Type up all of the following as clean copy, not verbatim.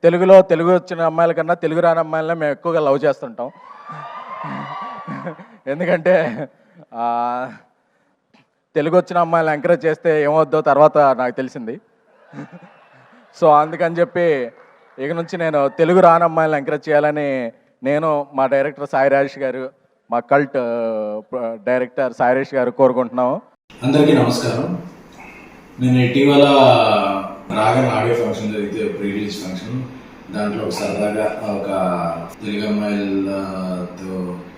తెలుగు వచ్చిన అమ్మాయిల కన్నా తెలుగు రాని అమ్మాయిలనే మేము ఎక్కువగా లవ్ చేస్తుంటాం. ఎందుకంటే తెలుగు వచ్చిన అమ్మాయిలు ఎంకరేజ్ చేస్తే ఏమవుద్దో తర్వాత నాకు తెలిసింది. సో అందుకని చెప్పి ఇక నుంచి నేను తెలుగు రాని అమ్మాయిలను ఎంకరేజ్ చేయాలని నేను, మా డైరెక్టర్ సాయి రాజేష్ గారు, మా కల్ట్ డైరెక్టర్ సాయి రాజేష్ గారు కోరుకుంటున్నాము. అందరికీ నమస్కారం. నేను ఇటీవల రాగన్ ఆడియో ఫంక్షన్ జరిగితే ప్రీ రిలీజ్ ఫంక్షన్, దాంట్లో సరదాగా ఒక తెలుగు అమ్మాయిలతో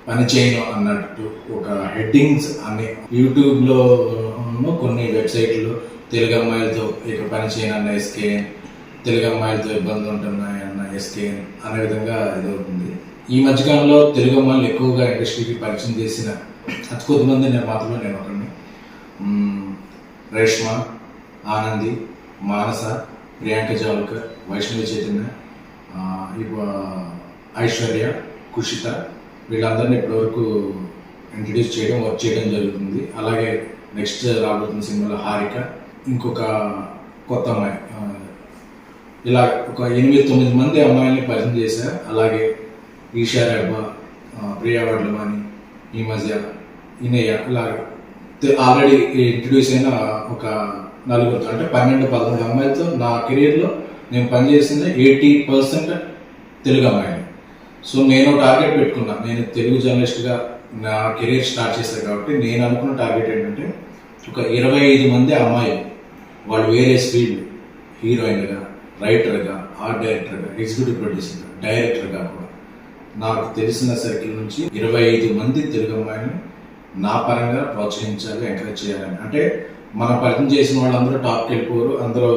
పని చేయను అన్నట్టు ఒక హెడ్డింగ్స్ అనే యూట్యూబ్లో కొన్ని వెబ్సైట్లు తెలుగు అమ్మాయిలతో ఇక పని చేయను అన్న ఎస్కేఎన్, తెలుగు అమ్మాయిలతో ఇబ్బందులు ఉంటున్నాయి అన్న ఎస్కేఎన్ అనే విధంగా ఇదవుతుంది. ఈ మధ్యకాలంలో తెలుగు అమ్మాయిలు ఎక్కువగా ఇండస్ట్రీకి పరిచయం చేసిన అతి కొద్దిమంది నిర్మాతలు నేను ఒకరిని. రేష్మ, ఆనంది, మానస, ప్రియాంక జావల్కర్, వైష్ణవి చైతన్య, ఐశ్వర్య, కుషిత, వీళ్ళందరినీ ఇప్పటివరకు ఇంట్రడ్యూస్ చేయడం, వర్క్ చేయడం జరుగుతుంది. అలాగే నెక్స్ట్ రాబోతున్న సినిమాలో హారిక, ఇంకొక కొత్త అమ్మాయి, ఇలా ఒక 8-9 మంది అమ్మాయిల్ని పరిచయం చేశారు. అలాగే ఈషా రెబ్బా, ప్రియా వడ్లమాని, ఈ మధ్య ఇనయ్య, ఇలాగే ఆల్రెడీ ఇంట్రడ్యూస్ అయిన ఒక 4 అంటే 12-13 అమ్మాయిలతో నా కెరీర్లో నేను పనిచేసింది 80% తెలుగు అమ్మాయిని. సో నేను టార్గెట్ పెట్టుకున్నా, నేను తెలుగు జర్నలిస్ట్గా నా కెరీర్ స్టార్ట్ చేశాను కాబట్టి నేను అనుకున్న టార్గెట్ ఏంటంటే ఒక 25 మంది అమ్మాయిలు, వాళ్ళు వేరే ఫీల్డ్, హీరోయిన్గా, రైటర్గా, ఆర్ట్ డైరెక్టర్గా, ఎగ్జిక్యూటివ్ ప్రొడ్యూసర్గా, డైరెక్టర్గా కూడా నాకు తెలిసిన సర్కిల్ నుంచి 25 మంది తెలుగు అమ్మాయిని నా పరంగా ప్రోత్సహించాలి, ఎంకరేజ్ చేయాలని. అంటే మన పరిచయం చేసిన వాళ్ళందరూ టాప్కి వెళ్ళిపోరు, అందరూ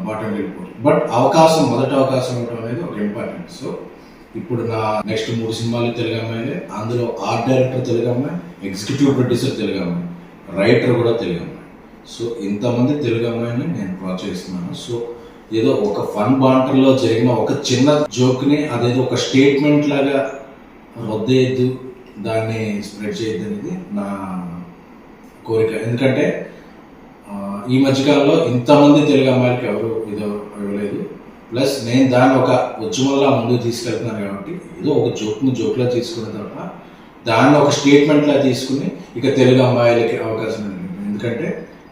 బాటంకి వెళ్ళిపోరు. బట్ అవకాశం, మొదటి అవకాశం ఇవ్వడం అనేది ఒక ఇంపార్టెంట్. సో ఇప్పుడు నా నెక్స్ట్ 3 సినిమాలు తెలుగు అమ్మాయిలే. అందులో ఆర్ట్ డైరెక్టర్ తెలుగు అమ్మాయి, ఎగ్జిక్యూటివ్ ప్రొడ్యూసర్ తెలుగు అమ్మాయి, రైటర్ కూడా తెలుగు అమ్మాయి. సో ఇంతమంది తెలుగు అమ్మాయిని నేను ప్రోత్సహిస్తున్నాను. సో ఏదో ఒక ఫన్ బాంటర్లో జరిగిన ఒక చిన్న జోక్ని అదేదో ఒక స్టేట్మెంట్ లాగా రొద్దేయద్దు, దాన్ని స్ప్రెడ్ చేయొద్దు అనేది నా కోరిక. ఎందుకంటే ఈ మధ్యకాలంలో ఇంతమంది తెలుగు అమ్మాయిలకి ఎవరు ఇదో ఇవ్వలేదు. ప్లస్ నేను దాన్ని ఒక ఉద్యమంలా ముందుకు తీసుకెళ్తున్నాను కాబట్టి ఏదో ఒక జోక్లా తీసుకున్న తప్ప దాన్ని ఒక స్టేట్మెంట్లా తీసుకుని ఇక తెలుగు అమ్మాయిలకి అవకాశం ఉంది. ఎందుకంటే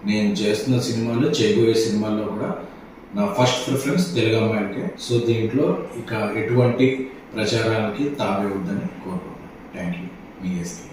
నేను చేస్తున్న సినిమాలు, చేయబోయే సినిమాల్లో కూడా నా ఫస్ట్ ప్రిఫరెన్స్ తెలుగు అమ్మాయిలకే. సో దీంట్లో ఇక ఎటువంటి ప్రచారాలకి తావే వద్దని కోరుకుంటున్నాను. Thank you. మీ ఎస్కే.